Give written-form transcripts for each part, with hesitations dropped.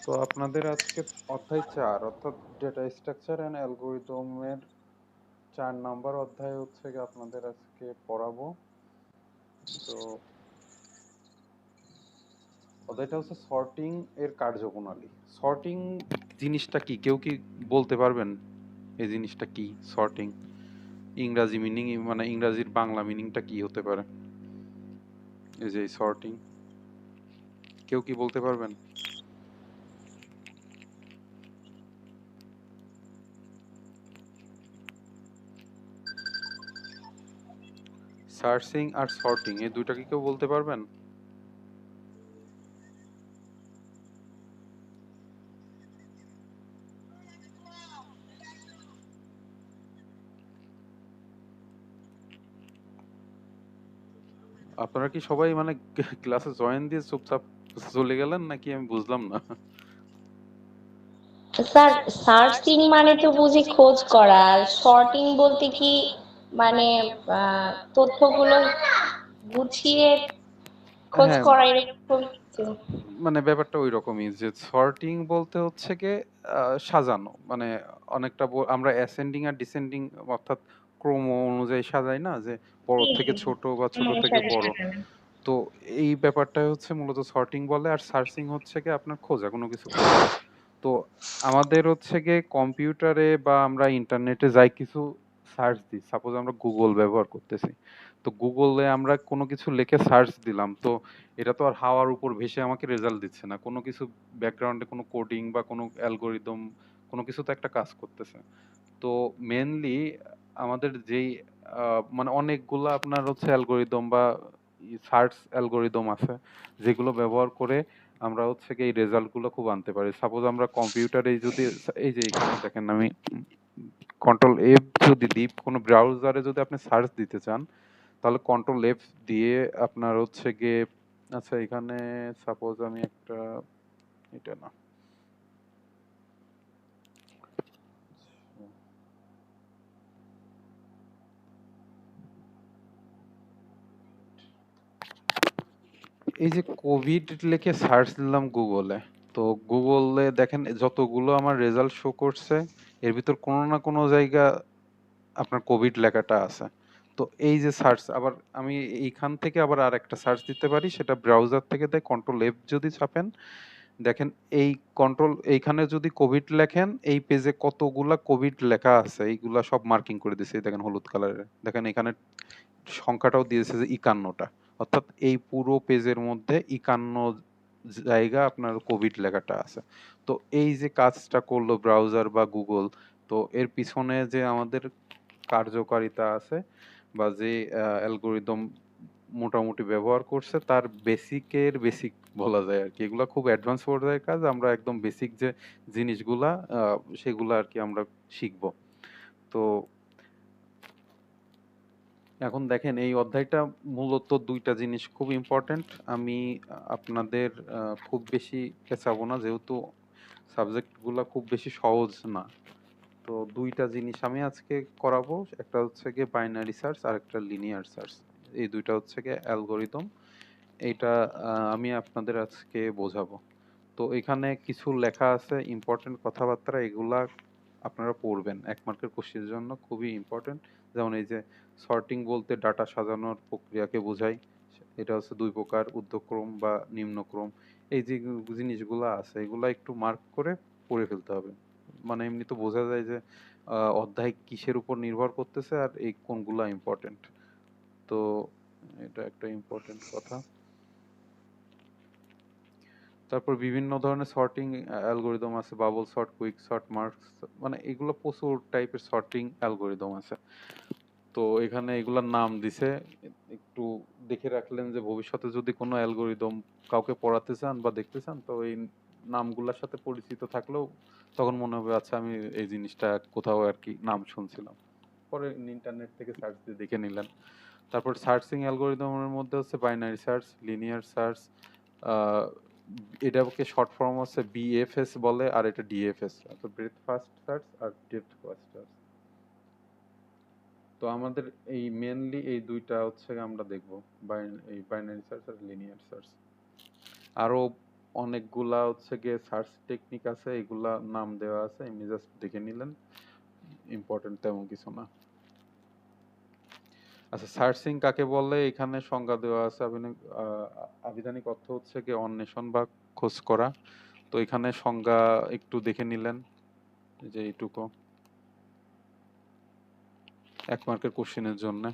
তো আপনাদের আজকে অধ্যায় 4 অর্থাৎ ডেটা স্ট্রাকচার অ্যান্ড অ্যালগরিদমের 4 নাম্বার অধ্যায় হচ্ছে গিয়ে আপনাদের আজকে পড়াবো। তো অধ্যায়টা হচ্ছে সর্টিং এর কার্যপ্রণালী। সর্টিং জিনিসটা কি কেউ কি বলতে পারবেন? এই জিনিসটা কি সর্টিং? ইংরাজি মিনিং মানে ইংরাজির বাংলা মিনিংটা কি হতে পারে? এই যে সর্টিং কেউ কি বলতে পারবেন? সার্চিং আর সর্টিং এই দুইটা কি কেউ বলতে পারবেন? আপনারা কি সবাই মানে ক্লাসে জয়েন দিয়ে চুপচাপ চলে গেলেন নাকি আমি বুঝলাম না। স্যার, সার্চিং মানে তো বুঝি খোঁজ করা, আর সর্টিং বলতে কি মানে তথ্যগুলো গুছিয়ে খোঁজ হ্যাঁ, করা এরকম কিছু। মানে ব্যাপারটা ওই রকমই যে সর্টিং বলতে হচ্ছে গিয়ে সাজানো মানে অনেকটা আমরা অ্যাসেন্ডিং আর ডিসেন্ডিং অর্থাৎ ক্রম অনুযায়ী সাজাই না যে বড় জি থেকে জি জি। ছোট বা ছোট থেকে অনুসারে বড়। সাজানো। তো এই ব্যাপারটাই হচ্ছে মূলত সর্টিং বলে, আর সার্চিং হচ্ছে গিয়ে আপনার খোঁজা, কোনো কিছু খোঁজা। তো আমাদের হচ্ছে গিয়ে কম্পিউটারে বা আমরা ইন্টারনেটে যাই কিছু সার্চ দিই, সাপোজ আমরা গুগল ব্যবহার করতেছি, তো গুগলে আমরা কোনো কিছু লিখে সার্চ দিলাম, তো এটা তো আর হাওয়ার উপর ভেসে আমাকে রেজাল্ট দিচ্ছে না, কোনো কিছু ব্যাকগ্রাউন্ডে কোনো কোডিং বা কোনো অ্যালগোরিদম কোনো কিছু তো একটা কাজ করতেছে। তো মেনলি আমাদের যেই মানে অনেকগুলা আপনার হচ্ছে অ্যালগোরিদম বা সার্চ অ্যালগোরিদম আছে যেগুলো ব্যবহার করে আমরা হচ্ছে কি এই রেজাল্ট গুলো খুব আনতে পারি। সাপোজ আমরা কম্পিউটারে যদি এই যে এখানে দেখেন আমি কন্ট্রোল এফ যদি দিই কোনো ব্রাউজারে যদি আপনি সার্চ দিতে চান তাহলে কন্ট্রোল এফ দিয়ে আপনার হচ্ছে গিয়ে আচ্ছা এখানে সাপোজ আমি একটা এটা না এই যে কোভিড লিখে সার্চ দিলাম গুগলে, তো গুগলে দেখেন যতগুলো আমার রেজাল্ট শো করছে এর ভিতর কোনো না কোনো জায়গা আপনার কোভিড লেখাটা আছে। তো এই যে সার্চ আবার আমি এইখান থেকে আবার আর একটা সার্চ দিতে পারি, সেটা ব্রাউজার থেকে দেয় কন্ট্রোল এফ যদি চাপেন দেখেন এই কন্ট্রোল এইখানে যদি কোভিড লেখেন এই পেজে কতগুলা কোভিড লেখা আছে এইগুলা সব মার্কিং করে দিয়েছে, এই দেখেন হলুদ কালারের, দেখেন এখানে সংখ্যাটাও দিয়েছে যে 51টা, অর্থাৎ এই পুরো পেজের মধ্যে 51 জায়গা আপনার কোভিড লেখাটা আছে। তো এই যে কাজটা করলো ব্রাউজার বা গুগল, তো এর পিছনে যে আমাদের কার্যকারিতা আছে বা যে অ্যালগোরিদম মোটামুটি ব্যবহার করছে তার বেসিকের বেসিক বলা যায় আর কি, এগুলা খুব অ্যাডভান্স পর্যায়ের কাজ, আমরা একদম বেসিক যে জিনিসগুলা সেগুলা আর কি আমরা শিখবো। তো এখন দেখেন এই অধ্যায়টা মূলত দুইটা জিনিস খুব ইম্পর্টেন্ট, আমি আপনাদের খুব বেশি পেঁচাবো না যেহেতু সাবজেক্টগুলো খুব বেশি সহজ না। তো দুইটা জিনিস আমি আজকে করাবো, একটা হচ্ছে গিয়ে বাইনারি সার্চ আর একটা লিনিয়ার সার্চ, এই দুইটা হচ্ছে গিয়ে অ্যালগোরিদম, এইটা আমি আপনাদের আজকে বোঝাবো। তো এখানে কিছু লেখা আছে ইম্পর্টেন্ট কথাবার্তা, এগুলা আপনারা পড়বেন, 1 মার্কের কোশ্চেনের জন্য খুবই ইম্পর্টেন্ট। যেমন এই যে সর্টিং বলতে ডাটা সাজানোর প্রক্রিয়াকে বোঝায়, এটা হচ্ছে 2 প্রকার, ঊর্ধ্বক্রম বা নিম্নক্রম। এই যে জিনিসগুলা আছে এগুলা একটু মার্ক করে পড়ে ফেলতে হবে, মানে এমনি তো বোঝা যায় যে অধ্যায় কিসের উপর নির্ভর করতেছে আর এই কোনগুলা ইম্পর্টেন্ট। তো এটা একটা ইম্পর্টেন্ট কথা। তারপর বিভিন্ন ধরনের সর্টিং অ্যালগোরিদম আছে, bubble sort, quick sort, marks, মানে এগুলো প্রচুর টাইপের সর্টিং অ্যালগোরিদম আছে। তো এখানে এগুলার নাম দিছে, একটু দেখে রাখলেন যে ভবিষ্যতে যদি কোনো অ্যালগোরিদম কাউকে পড়াতে চান বা দেখতে চান তো এই নামগুলোর সাথে পরিচিত থাকলেও তখন মনে হবে আচ্ছা আমি এই জিনিসটা কোথাও আর কি নাম শুনছিলাম, পরে ইন্টারনেট থেকে সার্চ দিয়ে দেখে নিলেন। তারপর সার্চিং অ্যালগোরিদমের মধ্যে হচ্ছে বাইনারি সার্চ, লিনিয়ার সার্চ, এটাকে শর্ট ফর্ম হচ্ছে বিএফএস বলে, আর এটা ডিএফএস অর্থাৎ ব্রেথ ফার্স্ট সার্চ আর ডেপথ ফার্স্ট সার্চ। তো আমাদের এই মেনলি এই দুইটা হচ্ছে আমরা দেখব, এই বাইনারি সার্চ আর লিনিয়ার সার্চ। আরো অনেকগুলা হচ্ছে গিয়ে সার্চ টেকনিক আছে, এগুলা নাম দেওয়া আছে, এমনি জাস্ট দেখে নিলেন, ইম্পর্টেন্ট তেমন কিছু না। আচ্ছা, সার্চিং কাকে বলে এখানে সংজ্ঞা দেওয়া আছে। আবিধানিক অর্থ হচ্ছে গিয়ে অন্বেষণ বা খোঁজ করা। তো এখানে সংজ্ঞা একটু দেখে নিলেন, যে এইটুকু 1 মার্কের কোশ্চেনের জন্য।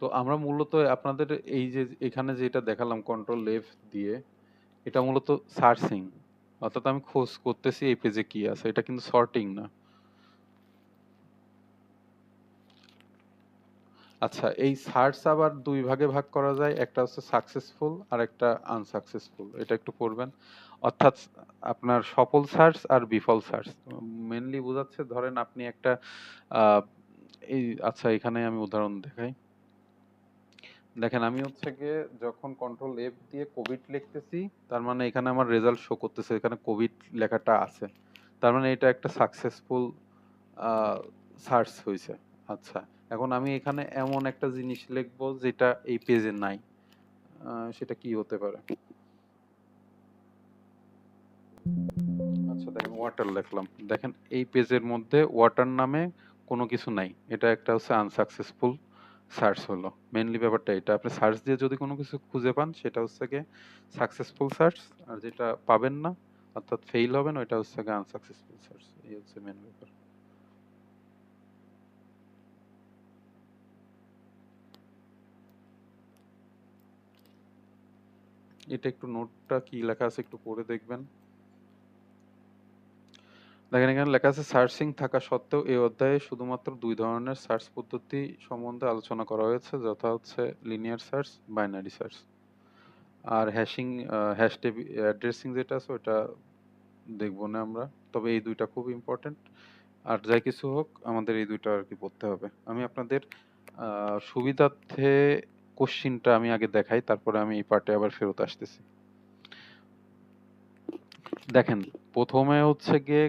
তো আমরা মূলত আপনাদের এই যে এখানে যেটা দেখালাম কন্ট্রোল এফ দিয়ে, এটা মূলত সার্চিং, অর্থাৎ আমি খোঁজ করতেছি এই পেজে কি আছে, এটা কিন্তু সর্টিং না। আচ্ছা, এই সার্চ আবার দুই ভাগে ভাগ করা যায়, একটা হচ্ছে সাকসেসফুল আর একটা আনসাকসেসফুল, এটা একটু পড়বেন। অর্থাৎ আপনার সফল সার্চ আর বিফল সার্চ মেনলি বোঝাচ্ছে, ধরেন আপনি একটা আহ, এই আচ্ছা এখানে আমি উদাহরণ দেখাই। দেখেন আমি হচ্ছে গিয়ে যখন কন্ট্রোল এফ দিয়ে কোভিড লিখতেছি, তার মানে এখানে আমার রেজাল্ট শো করতেছে, এখানে কোভিড লেখাটা আছে, তার মানে এটা একটা সাকসেসফুল সার্চ হয়েছে। আচ্ছা, এখন আমি এখানে এমন একটা জিনিস লিখবো যেটা এই পেজে নাই, সেটা কি হতে পারে? আচ্ছা দেখেন, ওয়াটার লিখলাম, দেখেন এই পেজের মধ্যে ওয়াটার নামে কোনো কিছু নাই, এটা একটা হচ্ছে আনসাকসেসফুল সার্চ হলো। মেইনলি ব্যাপারটা এটা, আপনি সার্চ দিয়ে যদি কোনো কিছু খুঁজে পান সেটা হচ্ছে গিয়ে সাকসেসফুল সার্চ, আর যেটা পাবেন না অর্থাৎ ফেইল হবেন ওইটা হচ্ছে গিয়ে আনসাকসেসফুল সার্চ। এই হচ্ছে মেইন ব্যাপার। এটা একটু নোটটা কি লেখা আছে একটু পড়ে দেখবেন। দেখেন এখানে লেখা আছে, সার্চিং থাকা সত্ত্বেও এই অধ্যায়ে শুধুমাত্র 2 ধরনের সার্চ পদ্ধতি সম্বন্ধে আলোচনা করা হয়েছে, যথা হচ্ছে লিনিয়ার সার্চ, বাইনারি সার্চ। আর হ্যাশিং, হ্যাশ অ্যাড্রেসিং যেটা আছে ওটা দেখবো না আমরা, তবে এই দুইটা খুব ইম্পর্টেন্ট। আর যাই কিছু হোক আমাদের এই দুইটা আর কি পড়তে হবে। আমি আপনাদের সুবিধার্থে কোশ্চিনটা আমি আগে দেখাই, তারপরে আমি এই পার্টে আবার ফেরত আসতেছি। দেখেন প্রথমে হচ্ছে গিয়ে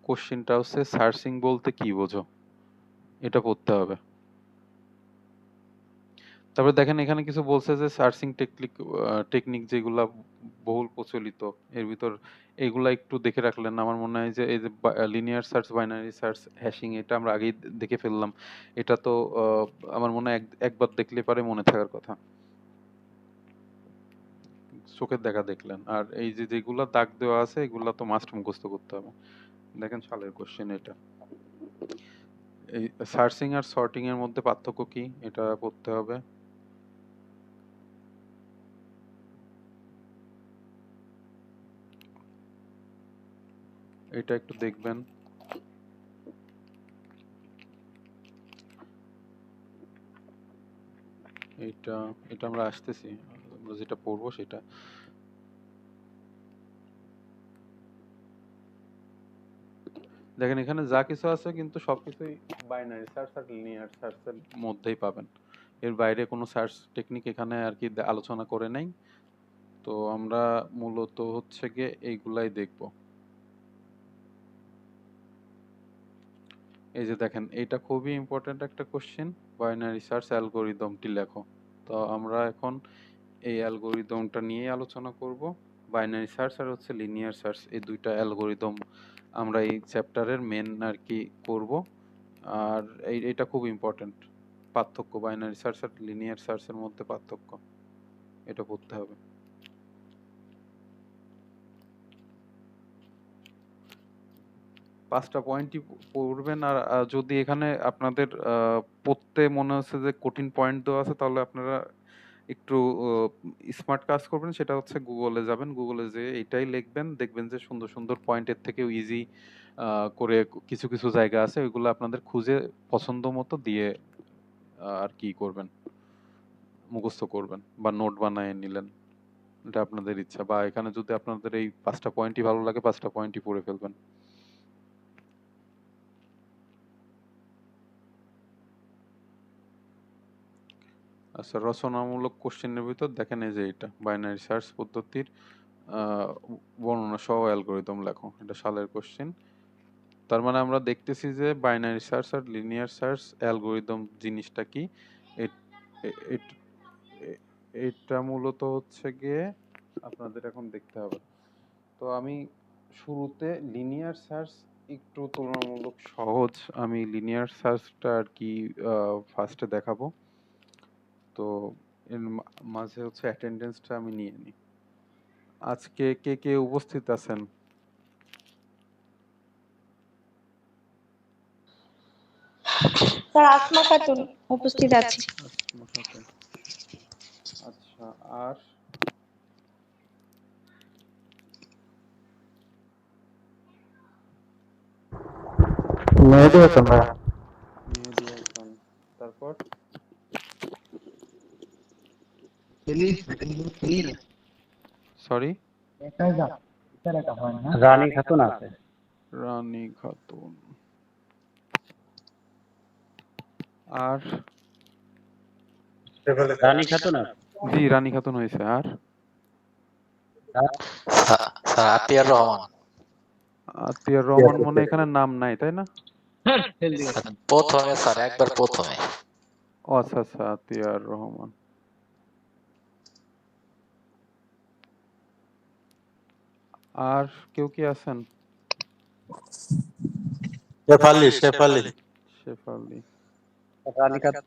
কোশ্চিনটা হচ্ছে সার্চিং বলতে কি বোঝো, এটা পড়তে হবে। তারপরে দেখেন এখানে কিছু বলছে যে সার্চিং টেকনিক, টেকনিক যেগুলা বহুল প্রচলিত, এর ভিতর এগুলা একটু দেখে রাখলেন। আমার মনে হয় যে এই যে linear search, binary search, hashing, এটা আমরা আগেই দেখে ফেললাম। এটা তো আমার মনে হয় একবার দেখলে পারে মনে থাকার কথা, চোখের দেখা দেখলেন। আর এই যে যেগুলা দাগ দেওয়া আছে এগুলা তো মাস্ট মুখস্থ করতে হবে। দেখেন সালের কোশ্চেন এটা। এই সার্চিং আর সর্টিং এর মধ্যে পার্থক্য কি এটা পড়তে হবে। এটা একটু দেখবেন। এটা এটা আমরা আসতেছি, আমরা যেটা পড়বো সেটা। দেখেন এখানে যা কিছু আছে কিন্তু সবকিছুই বাইনারি সার্চ আর লিনিয়ার সার্চের মধ্যেই পাবেন, এর বাইরে কোনো সার্চ টেকনিক এখানে আর কি আলোচনা করে নাই। তো আমরা মূলত হচ্ছে গিয়ে এইগুলাই দেখব। এই যে দেখেন এটা খুবই ইম্পর্ট্যান্ট একটা কোশ্চেন, বাইনারি সার্চ অ্যালগরিদমটি লেখো। তো আমরা এখন এই অ্যালগরিদমটা নিয়ে আলোচনা করব। বাইনারি সার্চ আর হচ্ছে লিনিয়ার সার্চ, এই দুইটা অ্যালগরিদম আমরা এই চ্যাপ্টারের মেন আর কি করব। আর এটা খুব ইম্পর্ট্যান্ট, পার্থক্য বাইনারি সার্চ আর লিনিয়ার সার্চের মধ্যে পার্থক্য, এটা পড়তে হবে। পাঁচটা পয়েন্টই পড়বেন। আর যদি এখানে আপনাদের পড়তে মনে হচ্ছে যে কঠিন পয়েন্ট দেওয়া আছে, তাহলে আপনারা একটু স্মার্ট কাজ করবেন, সেটা হচ্ছে গুগলে যাবেন, গুগলে যেয়ে এটাই লিখবেন, দেখবেন যে সুন্দর সুন্দর পয়েন্টের থেকেও ইজি করে কিছু কিছু জায়গা আছে, ওইগুলো আপনাদের খুঁজে পছন্দ মতো দিয়ে আর কি করবেন, মুখস্থ করবেন বা নোট বানায় নিলেন, এটা আপনাদের ইচ্ছা। বা এখানে যদি আপনাদের এই 5টা পয়েন্টই ভালো লাগে 5টা পয়েন্টই পড়ে ফেলবেন। আচ্ছা, রচনামূলক কোশ্চেনের ভিতর দেখেন এই যে এটা বাইনারি সার্চ পদ্ধতির আহ, বর্ণনা সহ অ্যালগরিদম লেখো, এটা সালের কোশ্চেন। তার মানে আমরা দেখতেছি যে বাইনারি সার্চ আর লিনিয়ার সার্চ অ্যালগরিদম জিনিসটা কি। এ- এ- এ- এটা মূলত হচ্ছে গিয়ে আপনাদের এখন দেখতে হবে। তো আমি শুরুতে লিনিয়ার সার্চ একটু তুলনামূলক সহজ, আমি লিনিয়ার সার্চটা আর কি ফার্স্টে দেখাবো। তো এর মাঝে হচ্ছে অ্যাটেন্ডেন্সটা আমি নিয়ে নিই। আজকে কে কে উপস্থিত আছেন? স্যার আসমা খাতুন উপস্থিত আছি। আসমা খাতুন। আচ্ছা, আর মেহেদি হাসান ভাইয়া। মেহেদী হাসান। তারপর সরি, রানী খাতুন আছে। রানী খাতুন। আর রানী খাতুন আছে। জি, রানী খাতুন হয়েছে। আর স্যার আতিয়ার রহমান। আতিয়ার রহমান মনে হয় এখানে নাম নাই, তাই না? স্যার প্রথমে, স্যার একবার প্রথমে। ও আচ্ছা আচ্ছা, আতিয়ার রহমান। আর কেউ কি আছেন? শেফালি শেফালি। শেফালি। রানী খাতুন।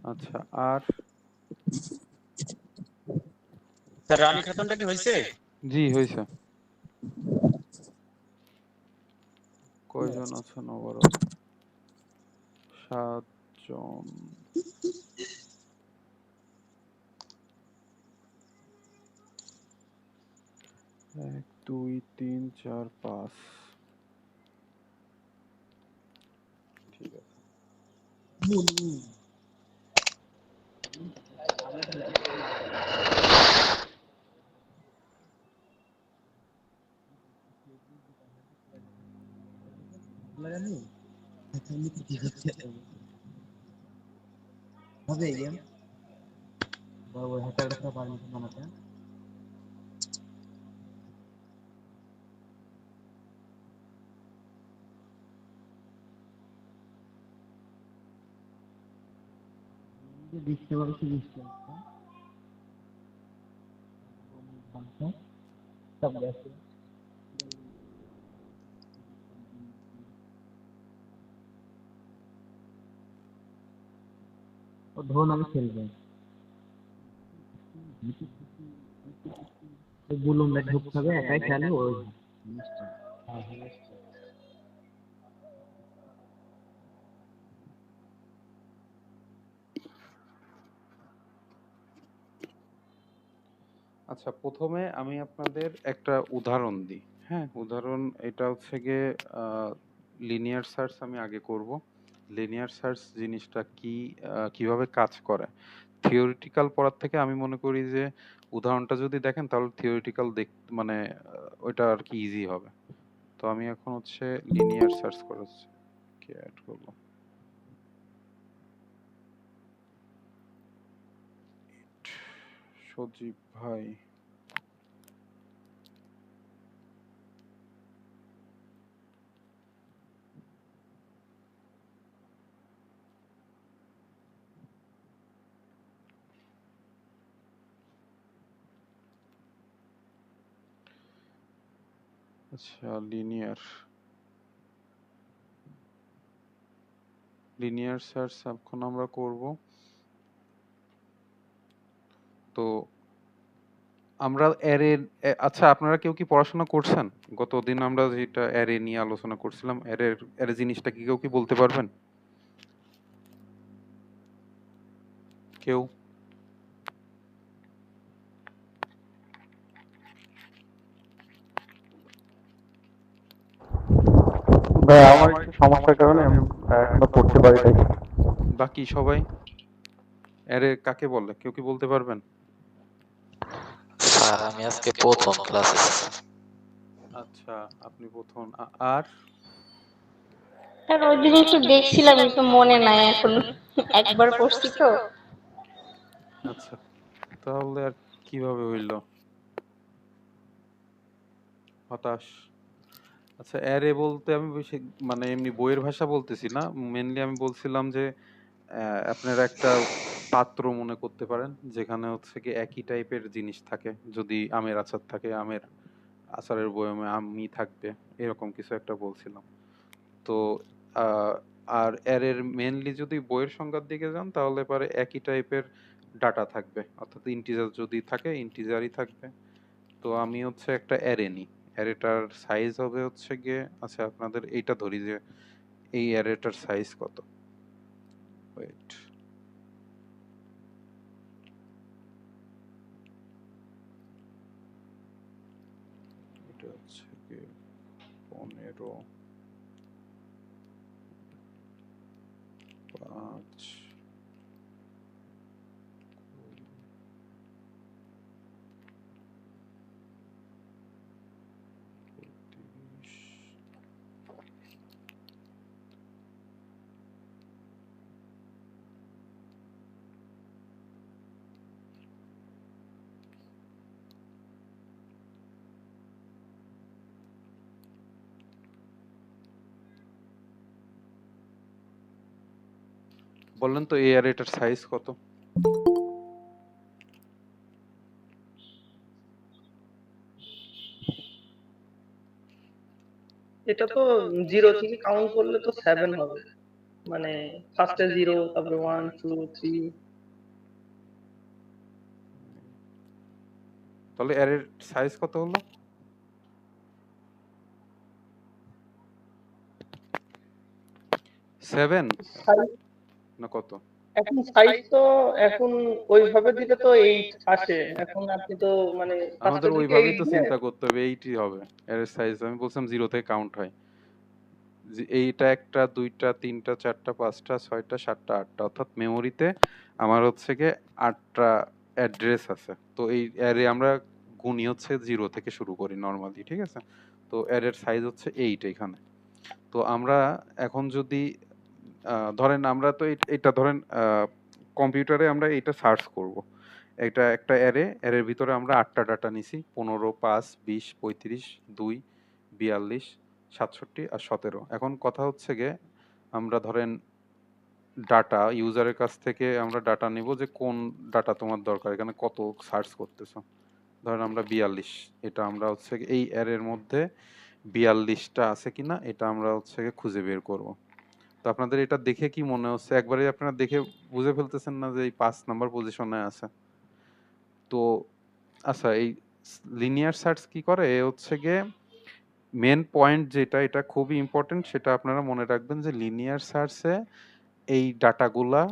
আচ্ছা, আর স্যার রানী খাতুনটা কি হয়েছে? জি হয়েছে। কয়জন আছেন ওভারঅল? 7 জন। 1 2 3 4 5। ঠিক আছে। আচ্ছা, প্রথমে আমি আপনাদের একটা উদাহরণ দিই। হ্যাঁ, উদাহরণ এটা হচ্ছে গিয়ে লিনিয়ার সার্চ আমি আগে করব। লিনিয়ার সার্চ জিনিসটা কি, কিভাবে কাজ করে। থিওরিটিক্যাল পড়ার থেকে আমি মনে করি যে উদাহরণটা যদি দেখেন তাহলে থিওরিটিক্যাল মানে ওইটা আর কি ইজি হবে। তো আমি এখন হচ্ছে লিনিয়ার সার্চ করাচ্ছি, কি অ্যাড করব। সজীব ভাই। আচ্ছা, লিনিয়ার সার্চ এখন আমরা করব। তো আমরা অ্যারে, আচ্ছা আপনারা কেউ কি পড়াশোনা করছেন? গতদিন আমরা যেটা অ্যারে নিয়ে আলোচনা করছিলাম, অ্যারে জিনিসটা কি কেউ কি বলতে পারবেন? কেউ? ভাই আমার একটু সমস্যার কারণে আমি এখনো পড়তে পারি নাই। বাকি সবাই অ্যারে কাকে বলে কেউ কি বলতে পারবেন? স্যার আমি আজকে প্রথম ক্লাসে, স্যার। আচ্ছা, আপনি প্রথম। আর স্যার ওই দিন একটু দেখছিলাম কিন্তু মনে নাই এখন, একবার পড়ছি তো। আচ্ছা, তাহলে আর কিভাবে হইল? হতাশ। আচ্ছা, অ্যারে বলতে আমি বেশি মানে এমনি বইয়ের ভাষা বলতেছি না। মেইনলি আমি বলছিলাম যে আপনারা একটা পাত্র মনে করতে পারেন যেখানে হচ্ছে গিয়ে একই টাইপের জিনিস থাকে। যদি আমের আচার থাকে, আমের আচারের বয়ামে আমই থাকবে। এরকম কিছু একটা বলছিলাম। তো আ আর অ্যারের মেইনলি যদি বইয়ের সংজ্ঞার দিকে যান তাহলে পরে একই টাইপের ডাটা থাকবে। অর্থাৎ ইন্টিজার যদি থাকে ইন্টিজারই থাকবে। তো আমি হচ্ছে একটা অ্যারে নিই। অ্যারেটার সাইজ হবে হচ্ছে গিয়ে আচ্ছা আপনাদের এইটা ধরি যে এই অ্যারেটার সাইজ কত? ওয়েট। এটা হচ্ছে গিয়ে 15 5 30। বললেন তো এই অ্যারেটার সাইজ কত? এটা তো 0 থেকে কাউন্ট করলে তো 7 হবে, মানে ফার্স্টে 0, তারপরে 1 2 3। তাহলে অ্যারের সাইজ কত হলো? 7 সাইজ না কত? এখন সাইজ তো এখন ওইভাবে দিলে তো 8 আসে। এখন আপনি তো মানে আমাদের ফার্স্টের দিকে ওইভাবেই 8 তো দিয়ে। চিন্তা করতে হবে, এইটই হবে অ্যারের সাইজ। আমি বলছিলাম 0 থেকে কাউন্ট হয়। যে এইটা 1টা 2টা 3টা 4টা 5টা 6টা 7টা 8টা অর্থাৎ মেমোরিতে আমার হচ্ছে গিয়ে 8টা অ্যাড্রেস আছে। তো এই অ্যারে আমরা গুণি হচ্ছে 0 থেকে শুরু করি নরমালি, ঠিক আছে? তো অ্যারের সাইজ হচ্ছে 8 এখানে। তো আমরা এখন যদি ধরেন আমরা তো এটা ধরেন কম্পিউটারে আমরা এটা সার্চ করব। এটা একটা অ্যারে, অ্যারের ভিতরে আমরা 8টা ডাটা নিছি 15 5 20 35 2 42 67 আর 17। এখন কথা হচ্ছে গিয়ে আমরা ধরেন ডাটা ইউজারের কাছ থেকে আমরা ডাটা নিব যে কোন ডাটা তোমার দরকার, এখানে কত সার্চ করতেছো। ধরেন আমরা 42, এটা আমরা হচ্ছে গিয়ে এই অ্যারের মধ্যে 42টা আছে কিনা এটা আমরা হচ্ছে গিয়ে খুঁজে বের করব। তো আপনাদের এটা দেখে কি মনে হচ্ছে, একবারে আপনারা দেখে বুঝে ফেলতেছেন না যে এই 5 নাম্বার পজিশনে আছে? তো আচ্ছা, এই লিনিয়ার সার্চ কি করে? এ হচ্ছে গিয়ে মেন পয়েন্ট যেটা, এটা খুবই ইম্পর্টেন্ট, সেটা আপনারা মনে রাখবেন যে লিনিয়ার সার্চে এই ডাটাগুলা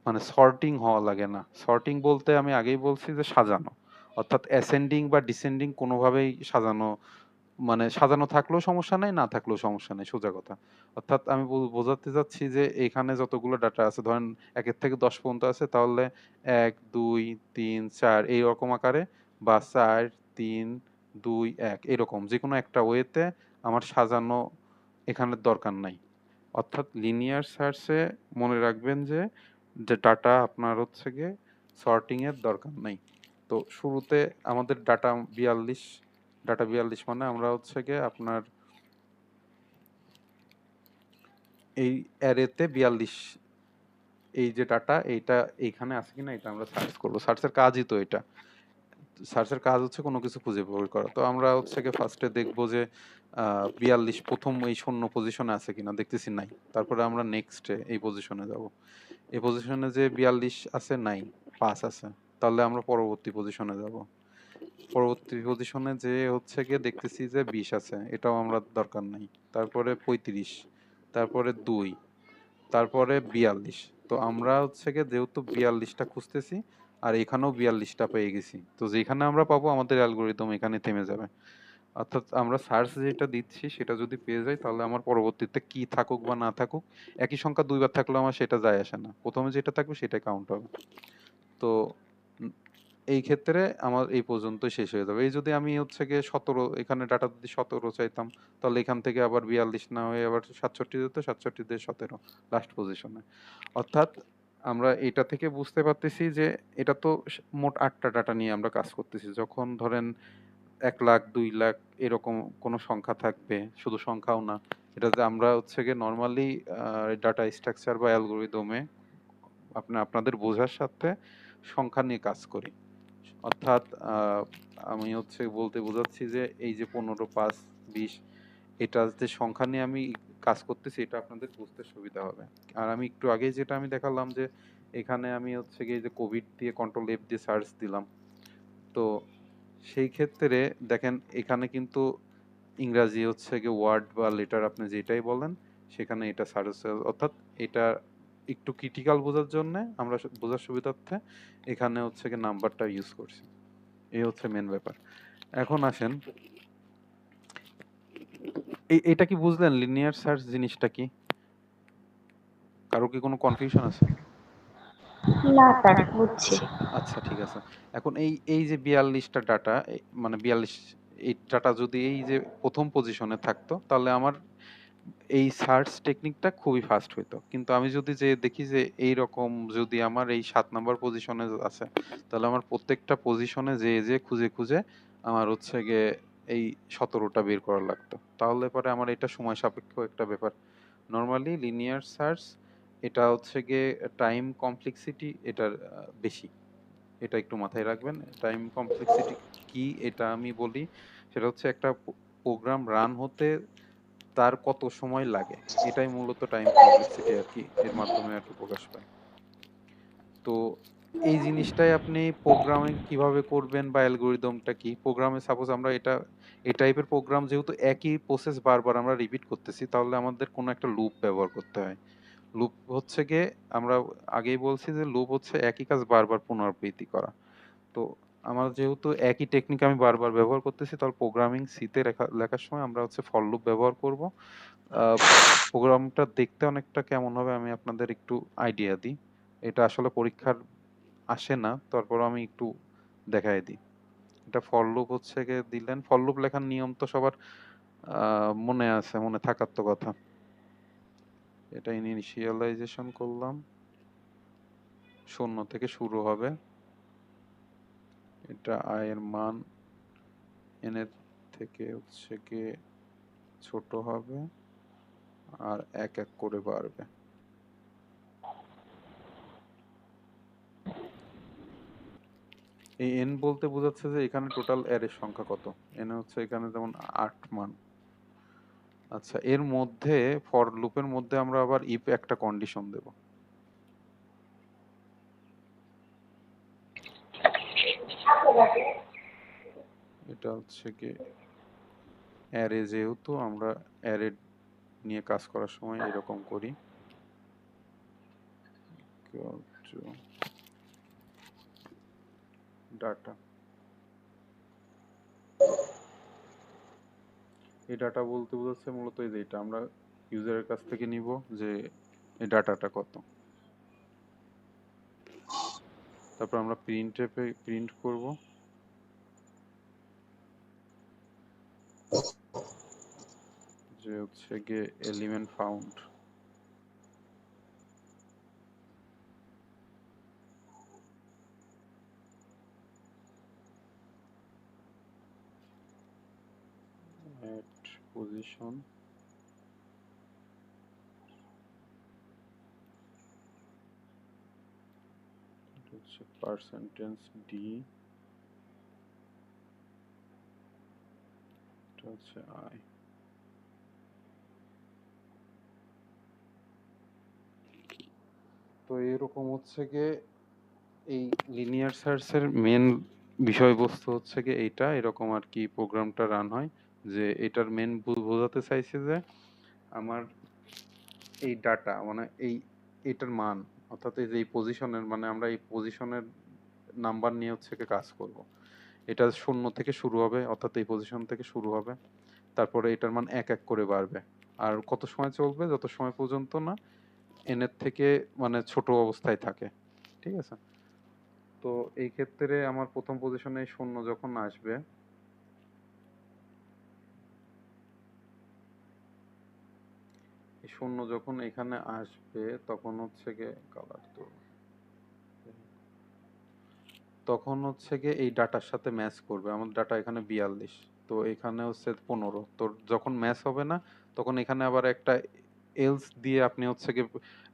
মানে সর্টিং হওয়া লাগে না। সর্টিং বলতে আমি আগেই বলছি যে সাজানো, অর্থাৎ অ্যাসেন্ডিং বা ডিসেন্ডিং কোনোভাবেই সাজানো, মানে সাজানো থাকলেও সমস্যা নাই, না থাকলেও সমস্যা নেই, সোজা কথা। অর্থাৎ আমি বোঝাতে চাচ্ছি যে এখানে যতগুলো ডাটা আছে ধরেন 1 থেকে 10 পর্যন্ত আছে, তাহলে 1 2 3 4 এইরকম আকারে, বা 4 3 2 1 এরকম যেকোনো একটা ওয়েতে আমার সাজানো এখানে দরকার নাই। অর্থাৎ লিনিয়ার সার্চে মনে রাখবেন যে ডাটা আপনার হচ্ছে গিয়ে সর্টিং এর দরকার নাই। তো শুরুতে আমাদের ডাটা 42, ডাটা 42 মানে আমরা হচ্ছে গিয়ে আপনার এই অ্যারেতে 42 এই যে ডাটা এইটা এইখানে আছে কিনা এটা আমরা সার্চ করব। সার্চের কাজই তো এটা। সার্চের কাজ হচ্ছে কোনো কিছু খুঁজে বের করা। তো আমরা হচ্ছে গিয়ে ফার্স্টে দেখব যে 42 প্রথম এই শূন্য পজিশনে আছে কিনা, দেখতেছি নাই। তারপরে আমরা নেক্সটে এই পজিশনে যাব। এই পজিশনে যে 42 আছে নাই, 5 আছে। তাহলে আমরা পরবর্তী পজিশনে যাব। পরবর্তী পজিশনে যে হচ্ছে গিয়ে দেখতেছি যে 20 আছে, এটাও আমরা দরকার নাই। তারপরে 35, তারপরে 2, তারপরে 42। তো আমরা হচ্ছে গিয়ে যেহেতু 42টা খুঁজতেছি আর এখানেও 42টা পেয়ে গেছি, তো যেখানে আমরা পাবো আমাদের অ্যালগরিদম এখানে থেমে যাবে। অর্থাৎ আমরা সার্চ যেটা দিচ্ছি সেটা যদি পেয়ে যাই তাহলে আমার পরবর্তীতে কি থাকুক বা না থাকুক, একই সংখ্যা দুইবার থাকলেও আমার সেটা যায় আসে না, প্রথমে যেটা থাকবে সেটাই কাউন্ট হবে। তো উম, এই ক্ষেত্রে আমার এই পর্যন্তই শেষ হয়ে যাবে। এই যদি আমি হচ্ছে গিয়ে 17 এখানে ডাটা যদি 17 চাইতাম, তাহলে এখান থেকে আবার 42 না হয়ে আবার 67 দিত, 67 দিয়ে 17 লাস্ট পজিশনে। অর্থাৎ আমরা এটা থেকে বুঝতে পারতেছি যে এটা তো মোট 8টা ডাটা নিয়ে আমরা কাজ করতেছি। যখন ধরেন 1 লাখ 2 লাখ এরকম কোনো সংখ্যা থাকবে, শুধু সংখ্যাও না। এটা যে আমরা হচ্ছে গিয়ে নর্মালি ডাটা স্ট্রাকচার বা অ্যালগরিদমে আপনাদের বোঝার সাথে সংখ্যা নিয়ে কাজ করি। অর্থাৎ আমি হচ্ছে বলতে বোঝাচ্ছি যে এই যে 15, 5, 20 এটা যে সংখ্যা নিয়ে আমি কাজ করতেছি এটা আপনাদের বুঝতে সুবিধা হবে। আর আমি একটু আগেই যেটা আমি দেখালাম যে এখানে আমি হচ্ছে গিয়ে যে কোভিড দিয়ে কন্ট্রোল এফ দিয়ে সার্চ দিলাম, তো সেই ক্ষেত্রে দেখেন এখানে কিন্তু ইংরাজি হচ্ছে গিয়ে ওয়ার্ড বা লেটার আপনি যেটাই বলেন সেখানে এটা সার্চ, অর্থাৎ এটা একটু ক্রিটিক্যাল বোঝার জন্য আমরা বোঝার সুবিধার্থে এখানে হচ্ছে গিয়ে নাম্বারটা ইউজ করছি। এই হচ্ছে মেন ব্যাপার। এখন আসেন, এটা কি বুঝলেন লিনিয়ার সার্চ জিনিসটা কি? কারো কি কোনো কনফিউশন আছে? না স্যার, বুঝছি। আচ্ছা ঠিক আছে। এখন এই যে 42টা ডাটা, মানে 42 এই ডাটা যদি এই যে প্রথম পজিশনে থাকতো তাহলে আমার এই সার্চ টেকনিকটা খুবই ফাস্ট হইতো। কিন্তু আমি যদি যে দেখি যে এইরকম যদি আমার এই 7 নাম্বার পজিশনে আছে তাহলে আমার প্রত্যেকটা পজিশনে যে খুঁজে খুঁজে আমার হচ্ছে গিয়ে এই 17টা বের করা লাগতো। তাহলে পরে আমার এটা সময় সাপেক্ষ একটা ব্যাপার। নরমালি লিনিয়ার সার্চ এটা হচ্ছে গিয়ে টাইম কমপ্লেক্সিটি এটার বেশি। এটা একটু মাথায় রাখবেন। টাইম কমপ্লেক্সিটি কি এটা আমি বলি, সেটা হচ্ছে একটা প্রোগ্রাম রান হতে তার কত সময় লাগে, এটাই মূলত টাইম কমপ্লেক্সিটি আর কি, এর মাধ্যমে আর কি প্রকাশ পায়। তো এই জিনিসটাই আপনি প্রোগ্রামিং কিভাবে করবেন বা অ্যালগরিদমটা কি, প্রোগ্রামে সাপোজ আমরা এটা এই টাইপের প্রোগ্রাম যেহেতু একই প্রসেস বারবার আমরা রিপিট করতেছি তাহলে আমাদের কোনো একটা লুপ ব্যবহার করতে হয়। লুপ হচ্ছে গিয়ে আমরা আগেই বলছি যে লুপ হচ্ছে একই কাজ বারবার পুনরাবৃত্তি করা। তো আমার যেহেতু একই টেকনিক আমি বারবার ব্যবহার করতেছি তাহলে প্রোগ্রামিং সিতে লেখার সময় আমরা হচ্ছে ফর লুপ ব্যবহার করব। প্রোগ্রামটা দেখতে অনেকটা কেমন হবে আমি আপনাদের একটু আইডিয়া দিই। এটা আসলে পরীক্ষার আসে না, তারপরও আমি একটু দেখাই দিই। এটা ফর লুপ হচ্ছে গিয়ে দিলেন, ফর লুপ লেখার নিয়ম তো সবার মনে আছে, মনে থাকার তো কথা। এটা ইনিশিয়ালাইজেশন করলাম, 0 থেকে শুরু হবে, এটা i এর মান n এর থেকে হচ্ছে গিয়ে ছোট হবে আর এক এক করে বাড়বে। এই n বলতে বোঝাচ্ছে যে এখানে টোটাল অ্যারের সংখ্যা কত। n হচ্ছে এখানে যেমন 8 মান। আচ্ছা, এর মধ্যে ফর লুপের মধ্যে আমরা আবার ইফ একটা কন্ডিশন দেব। এটা হচ্ছে কি অ্যারে, যেহেতু আমরা অ্যারে নিয়ে কাজ করার সময় এরকম করি, ডাটা, এই ডাটা বলতে বোঝাচ্ছে মূলত এই যে এটা আমরা ইউজারের কাছ থেকে নিব যে এই ডাটাটা কত, তারপর আমরা প্রিন্ট করব যে হচ্ছে গিয়ে এলিমেন্ট ফাউন্ড। at position হচ্ছে পার্সেন্টেজ ডি, এটা হচ্ছে আই। তো এরকম হচ্ছে গিয়ে এই লিনিয়ার সার্চের মেন বিষয়বস্তু হচ্ছে গিয়ে এইটা, এরকম আর কি প্রোগ্রামটা রান হয়। যে এটার মেন বোঝাতে চাইছে যে আমার এই ডাটা মানে এইটার মান, অর্থাৎ এই যে এই পজিশনের মানে আমরা এই পজিশনের নাম্বার নিয়ে হচ্ছে গিয়ে কাজ করব। এটা 0 থেকে শুরু হবে, অর্থাৎ এই পজিশন থেকে শুরু হবে, তারপরে এটার মান এক এক করে বাড়বে। আর কত সময় চলবে? যত সময় পর্যন্ত না n এর থেকে মানে ছোট অবস্থায় থাকে। ঠিক আছে? তো এই ক্ষেত্রে আমার প্রথম পজিশনে 0 যখন আসবে, এই 0 যখন এখানে আসবে তখন হচ্ছে গিয়ে কালার তো তখন হচ্ছে গিয়ে এই ডাটার সাথে ম্যাচ করবে। আমার ডাটা এখানে 42, তো এখানে হচ্ছে 15। তো যখন ম্যাচ হবে না তখন এখানে আবার একটা এলস দিয়ে আপনি হচ্ছে গিয়ে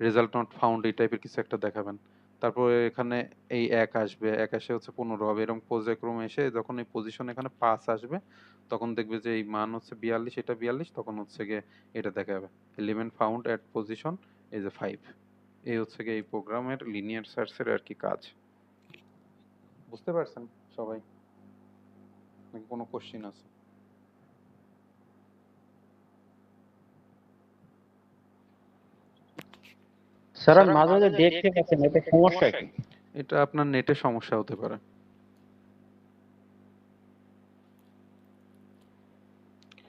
রেজাল্ট নট ফাউন্ড এই টাইপের কিছু একটা দেখাবেন। তারপরে এখানে এই 1 আসবে, 1 এসে হচ্ছে 15 হবে, এরকম পর্যায়ক্রমে এসে যখন এই পজিশন এখানে 5 আসবে তখন দেখবে যে এই মান হচ্ছে 42, এটা 42, তখন হচ্ছে গিয়ে এটা দেখাবে এলিমেন্ট ফাউন্ড এট পজিশন এই যে 5। এই হচ্ছে গিয়ে এই প্রোগ্রামের লিনিয়ার সার্চের আর কি কাজ। বুঝতে পারছেন সবাই, নাকি কোনো কোশ্চিন আছে? স্যার আমি মাঝে মাঝে দেখতে পাচ্ছি না, এটা সমস্যা কি? এটা আপনার নেটে সমস্যা হতে পারে।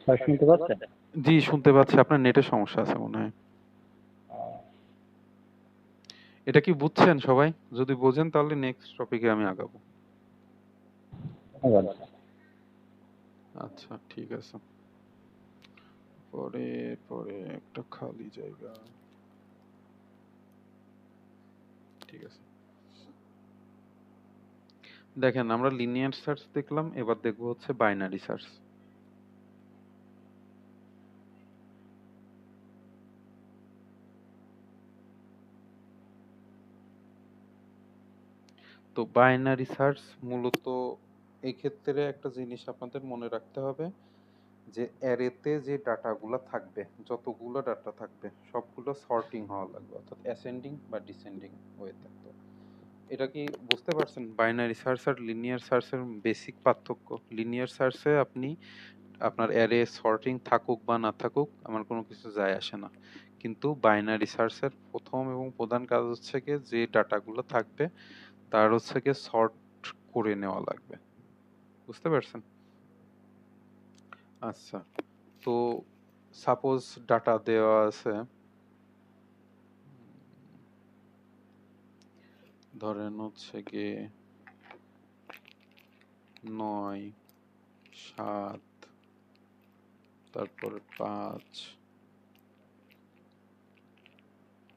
স্যার শুনতে পাচ্ছেন? জি শুনতে পাচ্ছি, আপনার নেটে সমস্যা আছে মনে হয়। এটা কি বুঝছেন সবাই? যদি বোঝেন তাহলে নেক্সট টপিকে আমি আগাবো। ধন্যবাদ। আচ্ছা ঠিক আছে। পরে পরে একটা খালি জায়গা, ঠিক আছে। দেখেন আমরা লিনিয়ার সার্চ দেখলাম, এবার দেখবো হচ্ছে বাইনারি সার্চ। তো বাইনারি সার্চ মূলত এই ক্ষেত্রে একটা জিনিস আপনাদের মনে রাখতে হবে যে অ্যারেতে যে ডাটাগুলো থাকবে, যতগুলো ডাটা থাকবে সবগুলো সর্টিং হওয়া লাগবে, অর্থাৎ অ্যাসেন্ডিং বা ডিসেন্ডিং ওয়েতে। তো এটা কি বুঝতে পারছেন বাইনারি সার্চ আর লিনিয়ার সার্চের বেসিক পার্থক্য? লিনিয়ার সার্চে আপনি আপনার অ্যারে সর্টিং থাকুক বা না থাকুক আমার কোনো কিছু যায় আসে না, কিন্তু বাইনারি সার্চের প্রথম এবং প্রধান কাজ হচ্ছে কি যে ডাটাগুলো থাকবে তার হচ্ছে কি সর্ট করে নেওয়া লাগবে। বুঝতে পারছেন? আচ্ছা, তো সাপোজ ডাটা দেওয়া আছে, ধরেন হচ্ছে গিয়ে 9, 7, তারপরে 5,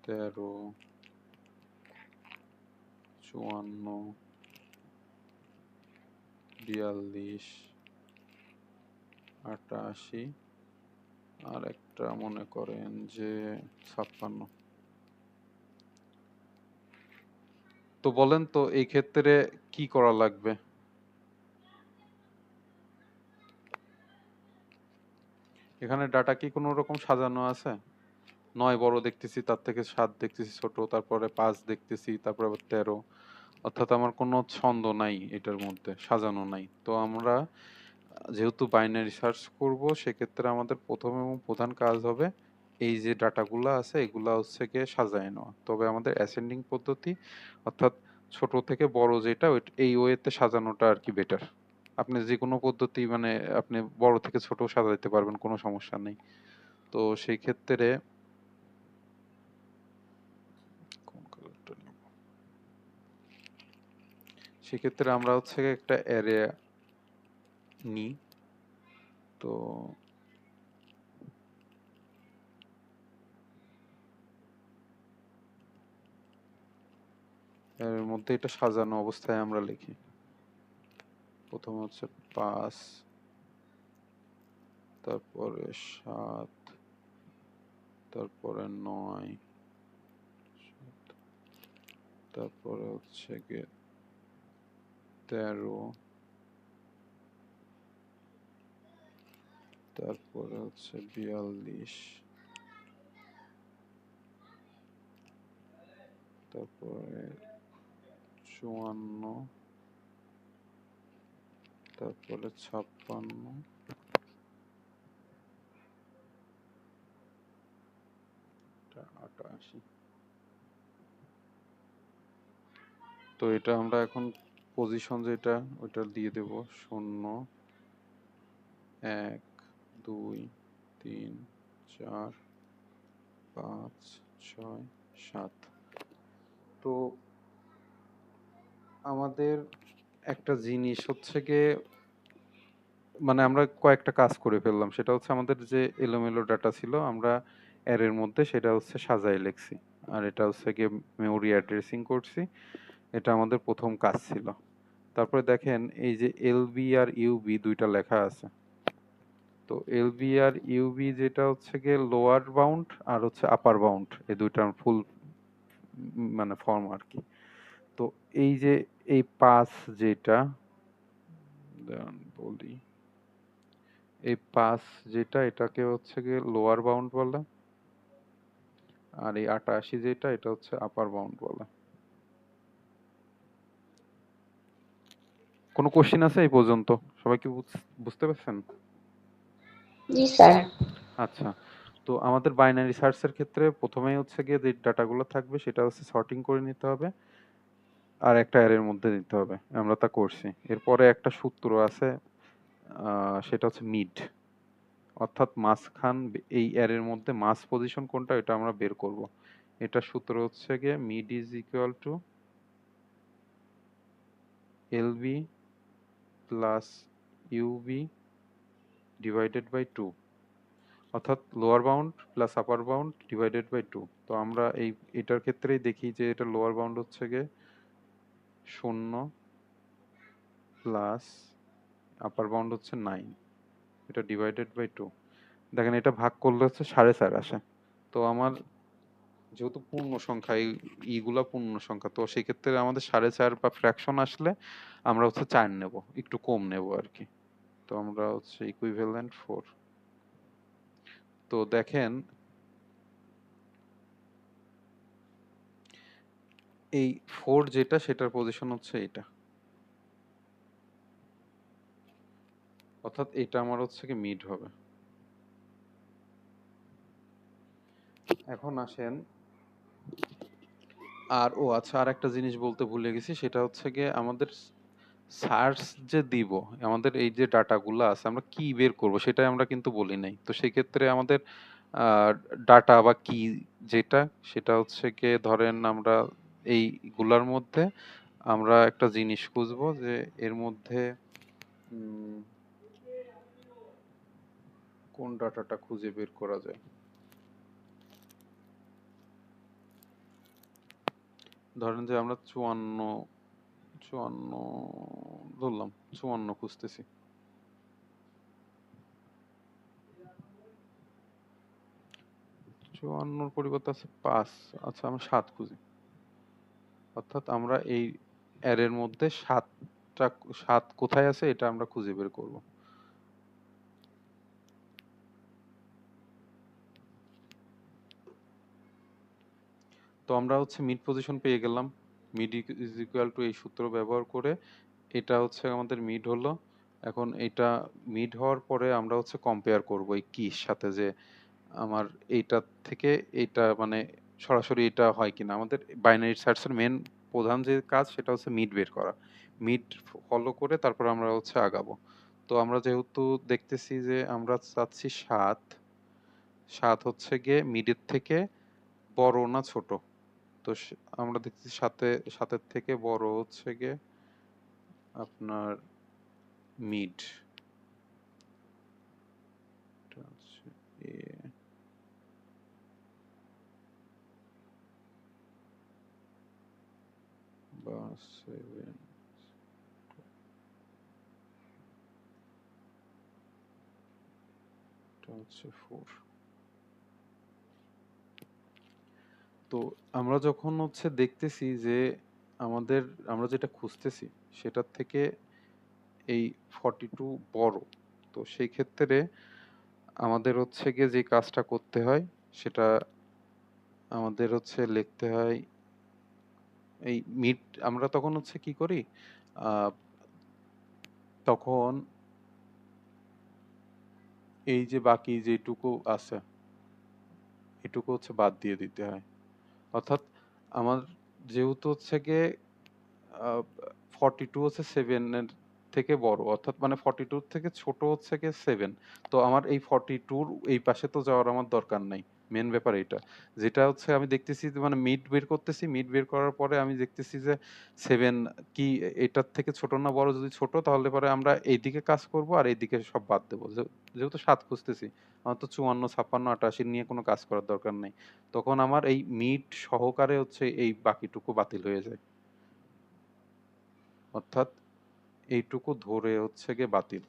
13, 54, 42, 88, আর একটা মনে করেন যে 56। তো বলেন তো এই ক্ষেত্রে কি করা লাগবে? এখানে ডাটা কি কোনো রকম সাজানো আছে? 9 বড় দেখতেছি, তার থেকে 7 দেখতেছি ছোট, তারপরে 5 দেখতেছি, তারপরে আবার 13, অর্থাৎ আমার কোনো ছন্দ নাই এটার মধ্যে, সাজানো নাই। তো আমরা যেহেতু বাইনারি সার্চ করব সেক্ষেত্রে আমাদের প্রথম এবং প্রধান কাজ হবে এই যে ডাটাগুলো আছে এগুলা হচ্ছে গিয়ে সাজায় নেওয়া। তবে আমাদের অ্যাসেন্ডিং পদ্ধতি, অর্থাৎ ছোট থেকে বড় যেটা এই ওয়েতে সাজানোটা আর কি বেটার। আপনি যে কোনো পদ্ধতি মানে আপনি বড় থেকে ছোট সাজাইতে পারবেন, কোনো সমস্যা নেই। তো সেই ক্ষেত্রে কোন কালারটা নেব, সেক্ষেত্রে আমরা হচ্ছে একটা অ্যারে নিই। তো এর মধ্যে এটা সাজানো অবস্থায় আমরা লিখি, প্রথমে হচ্ছে 5, তারপরে 7, তারপরে 9, তারপরে হচ্ছে গিয়ে 13, তারপরে হচ্ছে 42, তারপরে 54, তারপরে 56, 88। তো এটা আমরা এখন পজিশন যেটা ওইটা দিয়ে দেব 0, 1, 2, 3, 4, 5, 6, 7। তো আমাদের একটা জিনিস হচ্ছে গিয়ে মানে আমরা কয়েকটা কাজ করে ফেললাম, সেটা হচ্ছে আমাদের যে এলোমেলো ডাটা ছিল আমরা অ্যারের মধ্যে সেটা হচ্ছে সাজাই লিখছি, আর এটা হচ্ছে গিয়ে মেমোরি অ্যাড্রেসিং করছি। এটা আমাদের প্রথম কাজ ছিল। তারপরে দেখেন এই যে এলবি আর ইউবি দুইটা লেখা আছে। তো এলবি আর ইউবি যেটা হচ্ছে গিয়ে লোয়ার বাউন্ড আর হচ্ছে আপার বাউন্ড, এই দুইটার ফুল মানে ফর্ম আর কি। তো এই যে এই পাস যেটা, দাঁড়ান বলি, এই পাস যেটা এটাকে হচ্ছে গিয়ে লোয়ার বাউন্ড বলে, আর এই 88 যেটা এটা হচ্ছে আপার বাউন্ড বলে। কোনো কোশ্চেন আছে এই পর্যন্ত? সবাই কি বুঝতে পারছেন? জি স্যার। আচ্ছা, তো আমাদের বাইনারি সার্চের ক্ষেত্রে প্রথমেই হচ্ছে গিয়ে যে ডাটাগুলো থাকবে সেটা হচ্ছে সর্টিং করে নিতে হবে আর একটা অ্যারের মধ্যে দিতে হবে, আমরা তা করছি। এরপরে একটা সূত্র আছে, সেটা হচ্ছে মিড, অর্থাৎ মাঝখান, এই অ্যারের মধ্যে মাস পজিশন কোনটা এটা আমরা বের করব। এটা সূত্র হচ্ছে গিয়ে mid is equal to LB plus UB divided by 2, অর্থাৎ lower bound plus upper bound divided by 2। তো আমরা এটার ক্ষেত্রেই দেখি যে এটা লোয়ার বাউন্ড হচ্ছে গিয়ে 0 প্লাস আপার বাউন্ড হচ্ছে 9, এটা ডিভাইডেড বাই 2। দেখেন এটা ভাগ করলে হচ্ছে 4.5 আসে। তো আমার যেহেতু পূর্ণ সংখ্যা, এইগুলা পূর্ণ সংখ্যা, তো সেই ক্ষেত্রে আমাদের 4.5 বা ফ্র্যাকশন আসলে আমরা হচ্ছে 4 নেব, একটু কম নেব আর কি। তো আমরা হচ্ছে ইকুইভ্যালেন্ট 4। তো দেখেন এই 4 যেটা সেটার পজিশন হচ্ছে এটা, অর্থাৎ এটা আমার হচ্ছে কি মিড হবে। এখন আসেন, আর ও আচ্ছা, আর একটা জিনিস বলতে ভুলে গেছি, সেটা হচ্ছে গিয়ে আমাদের সার্চ যে দিব, আমাদের এই যে ডাটাগুলো আছে আমরা কি বের করব সেটাই আমরা কিন্তু বলি নাই। তো সেই ক্ষেত্রে আমাদের ডাটা বা কি যেটা, সেটা হচ্ছে গিয়ে ধরেন আমরা এইগুলার মধ্যে আমরা একটা জিনিস খুঁজবো যে এর মধ্যে উম, কোন ডাটাটা খুঁজে বের করা যায়। ধরেন যে আমরা 54 ধরলাম, 54 খুঁজতেছি। 54 পরিবর্তে আছে 5, আচ্ছা আমরা 7 খুঁজি। অর্থাৎ আমরা এই অ্যারের মধ্যে 7 কোথায় আছে এটা আমরা খুঁজে বের করব। তো আমরা হচ্ছে মিড পজিশন পেয়ে গেলাম। মিড ইজ ইকুয়াল টু এই সূত্র ব্যবহার করে এটা হচ্ছে আমাদের মিড হলো। এখন এটা মিড হওয়ার পরে আমরা হচ্ছে কম্পেয়ার করব এই কির সাথে, যে আমার এইটা থেকে এইটা মানে সরাসরি এটা হয় কিনা। আমাদের বাইনারি সার্চের মেন প্রধান যে কাজ সেটা হচ্ছে মিড বের করা। মিড ফলো করে তারপর আমরা হচ্ছে আগাবো। তো আমরা যেহেতু দেখতেছি যে আমরা চাচ্ছি 7 হচ্ছে গিয়ে মিডের থেকে বড় না ছোট। তো আমরা দেখছি 7-এর থেকে বড় হচ্ছে গিয়ে আপনার মিড, এটা হচ্ছে এ বা 7, এটা হচ্ছে 4। তো আমরা যখন হচ্ছে দেখতেছি যে আমাদের, আমরা যেটা খুঁজতেছি সেটার থেকে এই 42 বড়, তো সেই ক্ষেত্রে আমাদের হচ্ছে গিয়ে যে কাজটা করতে হয় সেটা আমাদের হচ্ছে লিখতে হয় এই মিড। আমরা তখন হচ্ছে কি করি, আহ, তখন এই যে বাকি যেটুকু আছে এটুকু হচ্ছে বাদ দিয়ে দিতে হয়। অর্থাৎ আমার যেহেতু হচ্ছে গিয়ে 42 হচ্ছে 7 এর থেকে বড়, অর্থাৎ মানে 42 থেকে ছোট হচ্ছে গিয়ে 7। তো আমার এই 42 এই পাশে তো যাওয়ার আমার দরকার নাই। মেন ব্যাপার এটা, যেটা হচ্ছে আমি দেখতেছি যে মানে মিড বের করতেছি, মিড বের করার পরে আমি দেখতেছি যে 7 কি এটার থেকে ছোট না বড়, যদি ছোট তাহলে পরে আমরা এইদিকে কাজ করব আর এইদিকে সব বাদ দেবো। যেহেতু 7 খুঁজতেছি, আমার তো 54, 56, 88 নিয়ে কোনো কাজ করার দরকার নেই। তখন আমার এই মিড সহকারে হচ্ছে এই বাকিটুকু বাতিল হয়ে যায়। অর্থাৎ এইটুকু ধরে হচ্ছে গিয়ে বাতিল।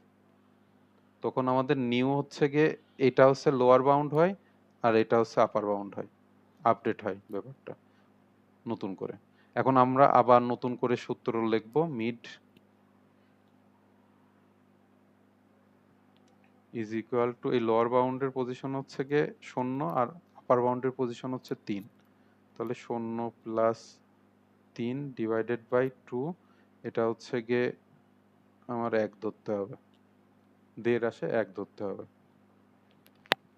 তখন আমাদের নিউ হচ্ছে গিয়ে এটা হচ্ছে লোয়ার বাউন্ড হয় আর এটা হচ্ছে আপার বাউন্ড হয়, আপডেট হয় ব্যাপারটা নতুন করে। এখন আমরা আবার নতুন করে সূত্র লিখবো, মিড ইজ ইকুয়াল টু, এই লোয়ার বাউন্ডের পজিশন হচ্ছে গিয়ে 0 আর আপার বাউন্ডের পজিশন হচ্ছে 3, তাহলে 0 প্লাস 3 ডিভাইডেড বাই 2, এটা হচ্ছে গিয়ে আমার 1 ধরতে হবে, 1.5 আসে 1 ধরতে হবে।